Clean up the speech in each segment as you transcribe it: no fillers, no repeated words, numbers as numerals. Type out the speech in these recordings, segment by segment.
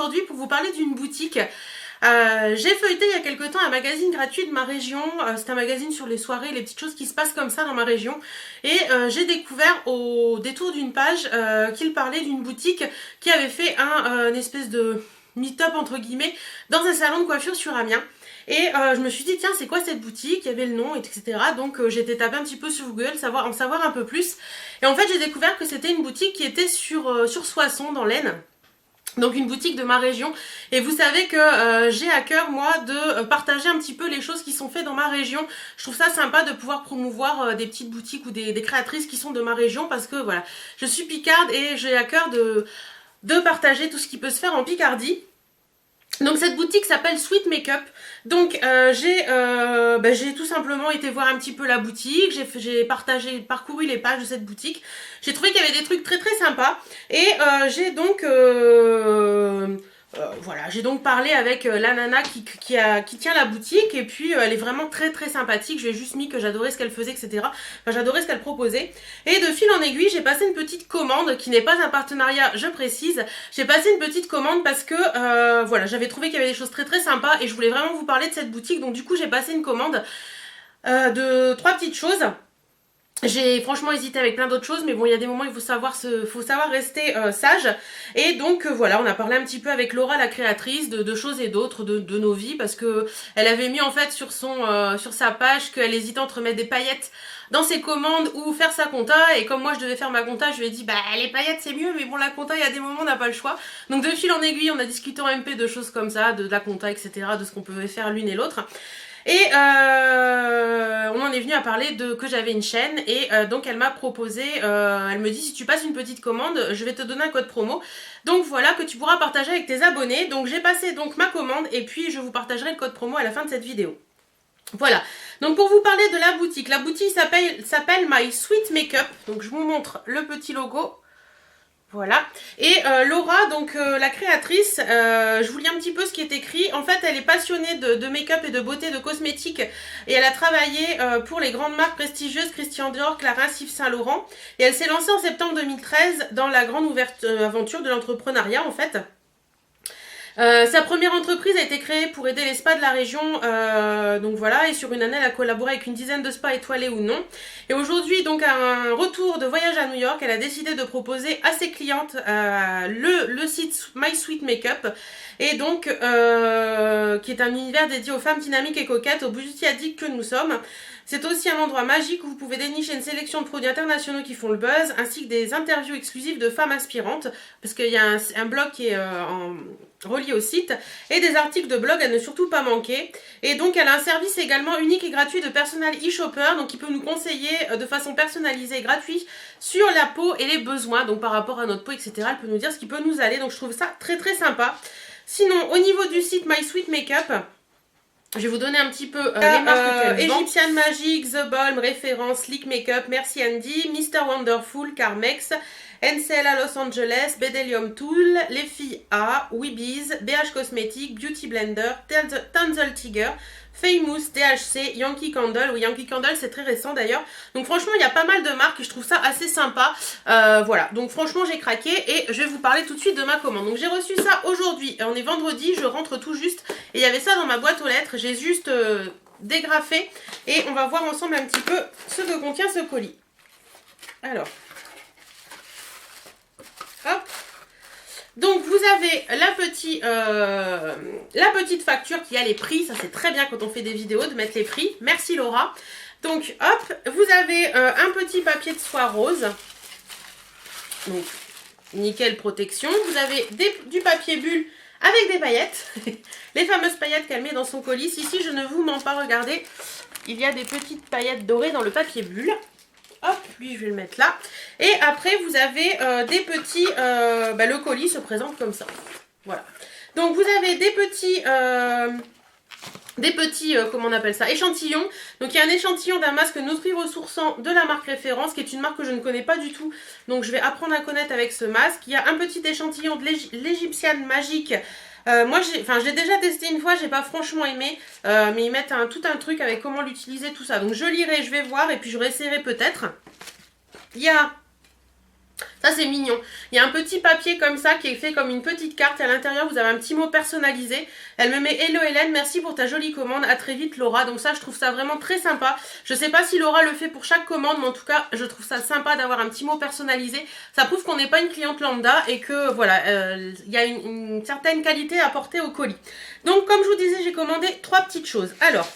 aujourd'hui pour vous parler d'une boutique. J'ai feuilleté il y a quelque temps un magazine gratuit de ma région. C'est un magazine sur les soirées, les petites choses qui se passent comme ça dans ma région. Et j'ai découvert au détour d'une page qu'il parlait d'une boutique qui avait fait une espèce de meet-up entre guillemets dans un salon de coiffure sur Amiens. Et je me suis dit tiens c'est quoi cette boutique, il y avait le nom etc. Donc j'ai été taper un petit peu sur Google, en savoir un peu plus. Et en fait j'ai découvert que c'était une boutique qui était sur Soissons dans l'Aisne. Donc une boutique de ma région, et vous savez que j'ai à cœur moi de partager un petit peu les choses qui sont faites dans ma région. Je trouve ça sympa de pouvoir promouvoir des petites boutiques ou des créatrices qui sont de ma région, parce que voilà, je suis picarde et j'ai à cœur de partager tout ce qui peut se faire en Picardie. Donc cette boutique s'appelle Sweet Makeup. Donc j'ai tout simplement été voir un petit peu la boutique, j'ai parcouru les pages de cette boutique. J'ai trouvé qu'il y avait des trucs très très sympas et j'ai donc voilà, j'ai donc parlé avec la nana qui tient la boutique, et puis elle est vraiment très très sympathique. Je lui ai juste mis que j'adorais ce qu'elle faisait, etc. Enfin, j'adorais ce qu'elle proposait. Et de fil en aiguille, j'ai passé une petite commande qui n'est pas un partenariat, je précise. J'ai passé une petite commande parce que voilà, j'avais trouvé qu'il y avait des choses très très sympas et je voulais vraiment vous parler de cette boutique. Donc du coup, j'ai passé une commande de 3 petites choses. J'ai franchement hésité avec plein d'autres choses, mais bon, il y a des moments où il faut savoir rester sage. Et donc voilà, on a parlé un petit peu avec Laura, la créatrice, de choses et d'autres de nos vies, parce que elle avait mis en fait sur sa page qu'elle hésitait entre mettre des paillettes dans ses commandes ou faire sa compta. Et comme moi je devais faire ma compta, je lui ai dit bah les paillettes c'est mieux, mais bon la compta il y a des moments on n'a pas le choix. Donc de fil en aiguille, on a discuté en MP de choses comme ça, de la compta, etc., de ce qu'on pouvait faire l'une et l'autre. Et on en est venu à parler que j'avais une chaîne, et donc elle m'a proposé, elle me dit si tu passes une petite commande, je vais te donner un code promo. Donc voilà, que tu pourras partager avec tes abonnés. Donc j'ai passé donc ma commande et puis je vous partagerai le code promo à la fin de cette vidéo. Voilà, donc pour vous parler de la boutique s'appelle My Sweet Makeup. Donc je vous montre le petit logo. Voilà, et Laura, donc la créatrice, je vous lis un petit peu ce qui est écrit. En fait, elle est passionnée de make-up et de beauté, de cosmétiques, et elle a travaillé pour les grandes marques prestigieuses Christian Dior, Clarins, Yves Saint Laurent, et elle s'est lancée en septembre 2013 dans la grande aventure de l'entrepreneuriat en fait. Sa première entreprise a été créée pour aider les spas de la région, donc voilà, et sur une année elle a collaboré avec une dizaine de spas étoilés ou non. Et aujourd'hui, donc à un retour de voyage à New York, elle a décidé de proposer à ses clientes le site My Sweet Makeup, et donc qui est un univers dédié aux femmes dynamiques et coquettes, aux beauty addicts que nous sommes. C'est aussi un endroit magique où vous pouvez dénicher une sélection de produits internationaux qui font le buzz, ainsi que des interviews exclusives de femmes inspirantes, parce qu'il y a un blog qui est relié au site, et des articles de blog à ne surtout pas manquer. Et donc elle a un service également unique et gratuit de personal e-shopper, donc qui peut nous conseiller de façon personnalisée et gratuite sur la peau et les besoins, donc par rapport à notre peau, etc. Elle peut nous dire ce qui peut nous aller, donc je trouve ça très très sympa. Sinon, au niveau du site My Sweet Makeup, je vais vous donner un petit peu les marques qu'elle vend. Egyptian Magic, The Balm, Référence, Sleek Makeup, Merci Andy, Mr. Wonderful, Carmex, NCL à Los Angeles, Bedelium Tool, Les Filles A, Weebies, BH Cosmetics, Beauty Blender, Tanzel Tiger, Famous, DHC, Yankee Candle. Oui, Yankee Candle, c'est très récent d'ailleurs. Donc franchement, il y a pas mal de marques et je trouve ça assez sympa. Voilà, donc franchement, j'ai craqué et je vais vous parler tout de suite de ma commande. Donc j'ai reçu ça aujourd'hui. On est vendredi, je rentre tout juste. Et il y avait ça dans ma boîte aux lettres. J'ai juste dégrafé et on va voir ensemble un petit peu ce que contient ce colis. Alors, hop. Donc vous avez la petite facture qui a les prix. Ça c'est très bien quand on fait des vidéos de mettre les prix. Merci Laura. Donc hop, vous avez un petit papier de soie rose. Donc nickel protection. Vous avez du papier bulle avec des paillettes. Les fameuses paillettes qu'elle met dans son colis. Ici je ne vous mens pas, regardez. Il y a des petites paillettes dorées dans le papier bulle. Hop, lui je vais le mettre là. Et après vous avez des petits, le colis se présente comme ça. Voilà. Donc vous avez des petits, comment on appelle ça, échantillons. Donc il y a un échantillon d'un masque Nutri-Ressourçant de la marque Référence, qui est une marque que je ne connais pas du tout. Donc je vais apprendre à connaître avec ce masque. Il y a un petit échantillon de l'Egyptian Magic. Moi, je l'ai déjà testé une fois, j'ai pas franchement aimé, mais ils mettent tout un truc avec comment l'utiliser, tout ça. Donc je lirai, je vais voir et puis je réessayerai peut-être. Il y a Ça c'est mignon. Il y a un petit papier comme ça qui est fait comme une petite carte. Et à l'intérieur vous avez un petit mot personnalisé. Elle me met hello Hélène, merci pour ta jolie commande. À très vite Laura. Donc ça je trouve ça vraiment très sympa. Je sais pas si Laura le fait pour chaque commande, mais en tout cas je trouve ça sympa d'avoir un petit mot personnalisé. Ça prouve qu'on n'est pas une cliente lambda et que voilà, il y a une certaine qualité à apporter au colis. Donc comme je vous disais, j'ai commandé 3 petites choses. Alors,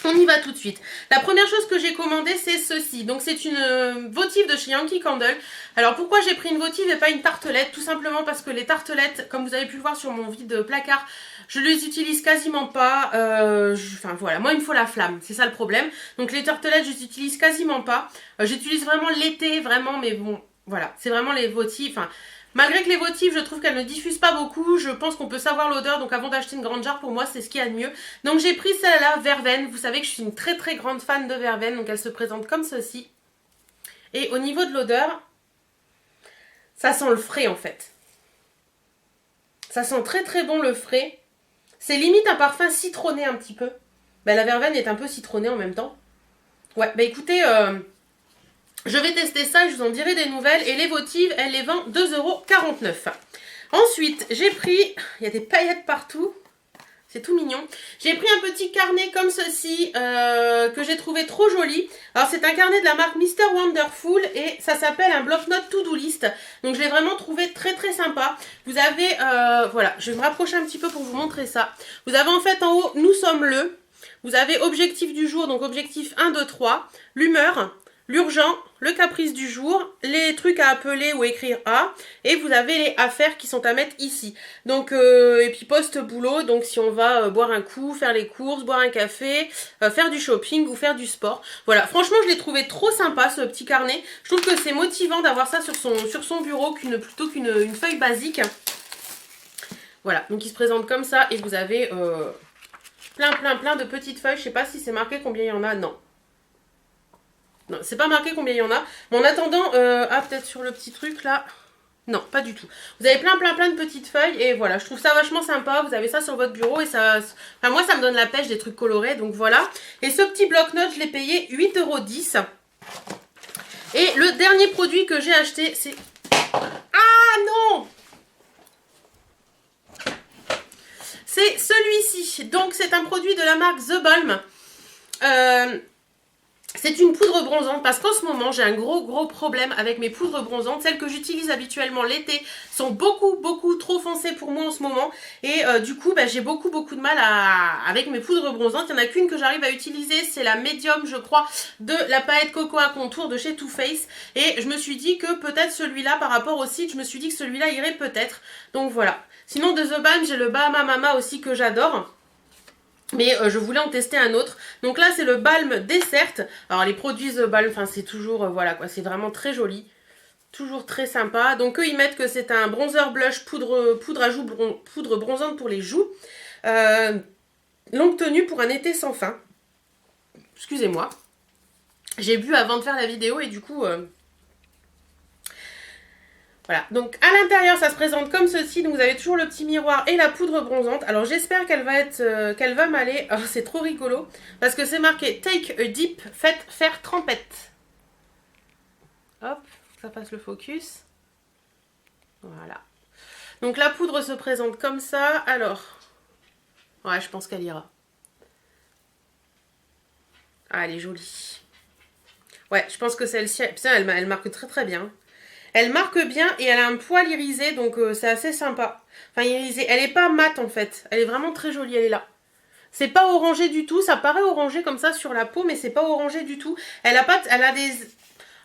on y va tout de suite. La première chose que j'ai commandé, c'est ceci. Donc c'est une votive de chez Yankee Candle. Alors pourquoi j'ai pris une votive et pas une tartelette? Tout simplement parce que les tartelettes, comme vous avez pu le voir sur mon vide placard, je les utilise quasiment pas. Enfin voilà, moi il me faut la flamme, c'est ça le problème. Donc les tartelettes, je les utilise quasiment pas. J'utilise vraiment l'été, vraiment, mais bon, voilà. C'est vraiment les votives, enfin... Malgré que les votives, je trouve qu'elles ne diffusent pas beaucoup, je pense qu'on peut savoir l'odeur, donc avant d'acheter une grande jarre, pour moi, c'est ce qu'il y a de mieux. Donc j'ai pris celle-là, Verveine. Vous savez que je suis une très très grande fan de Verveine, donc elle se présente comme ceci. Et au niveau de l'odeur, ça sent le frais en fait. Ça sent très très bon le frais. C'est limite un parfum citronné un petit peu. Ben, la Verveine est un peu citronnée en même temps. Ouais, bah écoutez... je vais tester ça et je vous en dirai des nouvelles. Et les votives, elle les vend 2,49 €. Ensuite, j'ai pris... Il y a des paillettes partout. C'est tout mignon. J'ai pris un petit carnet comme ceci que j'ai trouvé trop joli. Alors, c'est un carnet de la marque Mr. Wonderful et ça s'appelle un bloc-notes to-do list. Donc, je l'ai vraiment trouvé très très sympa. Vous avez... voilà, je vais me rapprocher un petit peu pour vous montrer ça. Vous avez en fait en haut, nous sommes le. Vous avez objectif du jour, donc objectif 1, 2, 3. L'humeur. L'urgent, le caprice du jour, les trucs à appeler ou écrire à, et vous avez les affaires qui sont à mettre ici. Donc, et puis post-boulot, donc si on va boire un coup, faire les courses, boire un café, faire du shopping ou faire du sport. Voilà, franchement je l'ai trouvé trop sympa ce petit carnet. Je trouve que c'est motivant d'avoir ça sur son bureau plutôt qu'une feuille basique. Voilà, donc il se présente comme ça et vous avez plein de petites feuilles. Je sais pas si c'est marqué combien il y en a, non. Non, c'est pas marqué combien il y en a. Mais en attendant, peut-être sur le petit truc là. Non, pas du tout. Vous avez plein de petites feuilles et voilà, je trouve ça vachement sympa. Vous avez ça sur votre bureau et ça... Enfin, moi, ça me donne la pêche des trucs colorés, donc voilà. Et ce petit bloc-notes, je l'ai payé 8,10 €. Et le dernier produit que j'ai acheté, c'est... Ah non! C'est celui-ci. Donc, c'est un produit de la marque The Balm. C'est une poudre bronzante parce qu'en ce moment j'ai un gros problème avec mes poudres bronzantes. Celles que j'utilise habituellement l'été sont beaucoup trop foncées pour moi en ce moment. Et du coup j'ai beaucoup de mal avec mes poudres bronzantes. Il n'y en a qu'une que j'arrive à utiliser, c'est la médium je crois de la palette Coco à contour de chez Too Faced. Et je me suis dit que peut-être celui-là par rapport au site, je me suis dit que celui-là irait peut-être. Donc voilà. Sinon de The Balm j'ai le Bahama Mama aussi que j'adore. Mais je voulais en tester un autre. Donc là, c'est le Balm Dessert. Alors, les produits The Balm, enfin, c'est toujours, voilà quoi, c'est vraiment très joli. Toujours très sympa. Donc, eux, ils mettent que c'est un bronzer blush poudre à joues, poudre bronzante pour les joues. Longue tenue pour un été sans fin. Excusez-moi. J'ai bu avant de faire la vidéo et du coup... Voilà, donc à l'intérieur ça se présente comme ceci, donc vous avez toujours le petit miroir et la poudre bronzante. Alors j'espère qu'elle va m'aller, oh, c'est trop rigolo, parce que c'est marqué Take a Dip, faites faire trempette. Hop, ça passe le focus. Voilà. Donc la poudre se présente comme ça, alors, ouais je pense qu'elle ira. Ah elle est jolie. Ouais, je pense que celle-ci, putain elle marque très bien. Elle marque bien et elle a un poil irisé, donc c'est assez sympa. Enfin, irisé. Elle est pas mate en fait. Elle est vraiment très jolie, elle est là. C'est pas orangé du tout. Ça paraît orangé comme ça sur la peau, mais c'est pas orangé du tout. Elle a des...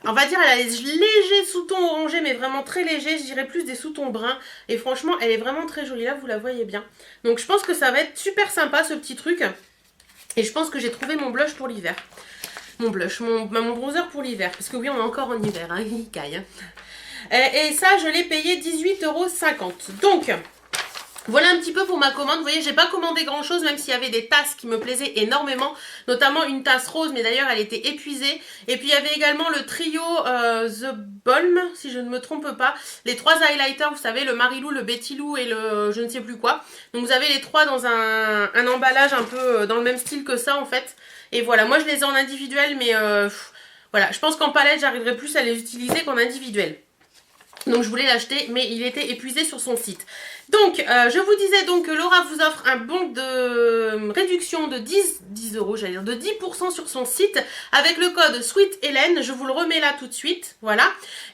On va dire, elle a des légers sous-tons orangés, mais vraiment très légers. Je dirais plus des sous-tons bruns. Et franchement, elle est vraiment très jolie. Là, vous la voyez bien. Donc, je pense que ça va être super sympa, ce petit truc. Et je pense que j'ai trouvé mon blush pour l'hiver. Mon blush, mon bronzer pour l'hiver. Parce que oui, on est encore en hiver, hein, il caille. Hein. Et ça, je l'ai payé 18,50 €. Donc, voilà un petit peu pour ma commande. Vous voyez, j'ai pas commandé grand chose, même s'il y avait des tasses qui me plaisaient énormément. Notamment une tasse rose, mais d'ailleurs, elle était épuisée. Et puis, il y avait également le trio The Balm, si je ne me trompe pas. Les 3 highlighters, vous savez, le Marilou, le Betty Lou et le je ne sais plus quoi. Donc, vous avez les 3 dans un emballage un peu dans le même style que ça, en fait. Et voilà, moi, je les ai en individuel, mais... Voilà, je pense qu'en palette, j'arriverai plus à les utiliser qu'en individuel. Donc je voulais l'acheter, mais il était épuisé sur son site. Donc je vous disais donc que Laura vous offre un bon de réduction de 10 euros, j'allais dire de 10% sur son site avec le code SweetHélène. Je vous le remets là tout de suite, voilà.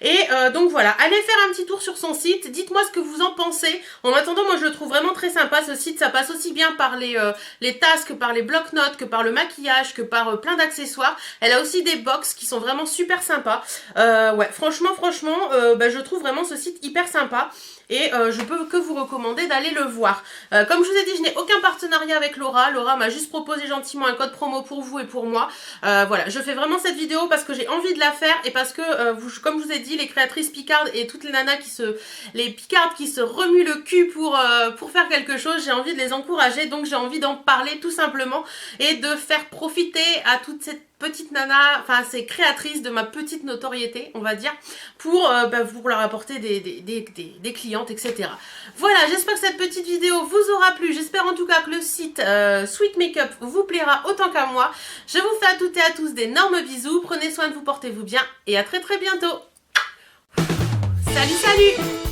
Et donc voilà, allez faire un petit tour sur son site, dites-moi ce que vous en pensez. En attendant, moi je le trouve vraiment très sympa ce site, ça passe aussi bien par les tasses que par les bloc-notes, que par le maquillage, que par plein d'accessoires. Elle a aussi des box qui sont vraiment super sympas. Ouais, franchement, je trouve vraiment ce site hyper sympa. Et je peux que vous recommander d'aller le voir. Comme je vous ai dit, je n'ai aucun partenariat avec Laura. Laura m'a juste proposé gentiment un code promo pour vous et pour moi. Voilà, je fais vraiment cette vidéo parce que j'ai envie de la faire et parce que, comme je vous ai dit, les créatrices picardes et toutes les nanas les picardes qui se remuent le cul pour faire quelque chose, j'ai envie de les encourager. Donc j'ai envie d'en parler tout simplement et de faire profiter à toute cette petite nana, enfin ces créatrices de ma petite notoriété, on va dire, pour leur apporter des clientes, etc. Voilà, j'espère que cette petite vidéo vous aura plu. J'espère en tout cas que le site Sweet Makeup vous plaira autant qu'à moi. Je vous fais à toutes et à tous d'énormes bisous. Prenez soin de vous, portez-vous bien et à très bientôt. Salut, salut!